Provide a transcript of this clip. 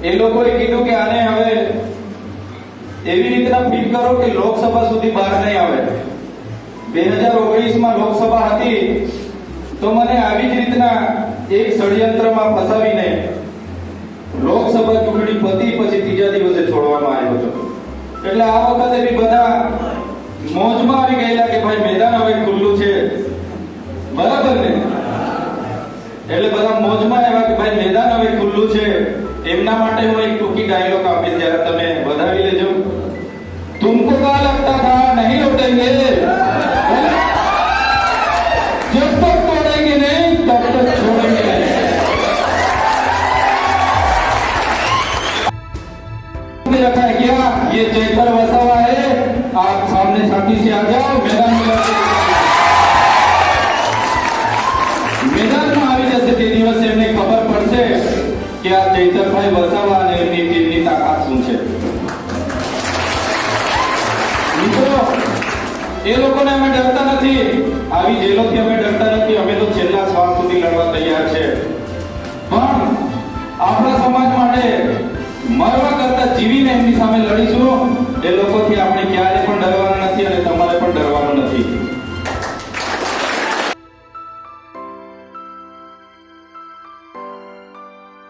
એ લોકોએ કીધું કે આને હવે એવી રીતના ફિટ કરો કે લોકસભા સુધી બહાર નહીં આવે. 2019 માં લોકસભા હતી તો મને આવી જ રીતના એક ષડયંત્રમાં ફસાવીને લોકસભા ચૂંટણી પતી પછી ત્રીજા દિવસે છોડવામાં આવ્યો હતો. એટલે આ વખતે બી બધા મોજમાં આવી ગયેલા કે ભાઈ મેદાન હવે ખુલ્લું છે, બરાબર ને? એટલે બધા મોજમાં આવ્યા કે ભાઈ મેદાન હવે ખુલ્લું છે. એમના માટે હું એક ટૂંકી ડાયલોગ આપીશ, જ્યારે તમે વધાવી લેજો. तुमको क्या लगता था नहीं लौटेंगे, जब तक तोड़ेंगे नहीं तब तक छोड़ेंगे नहीं. रखा है क्या? ये चैतर वसावा है. आप सामने साथी से आ जाओ, मैदान में આવી જશે તે દિવસે એમને ખબર પડશે કે આ ચૈતરભાઈ વસાવા અને એમની તાકાત શું છે. મિત્રો, એ લોકોને અમે ડરતા નથી, આવી જેલોથી અમે ડરતા નથી. અમે તો છેલ્લા શ્વાસ સુધી લડવા તૈયાર છે. પણ આપણા સમાજ માટે મરવા કરતા જીવીને એમની સામે લડીશું. એ લોકોથી આપણે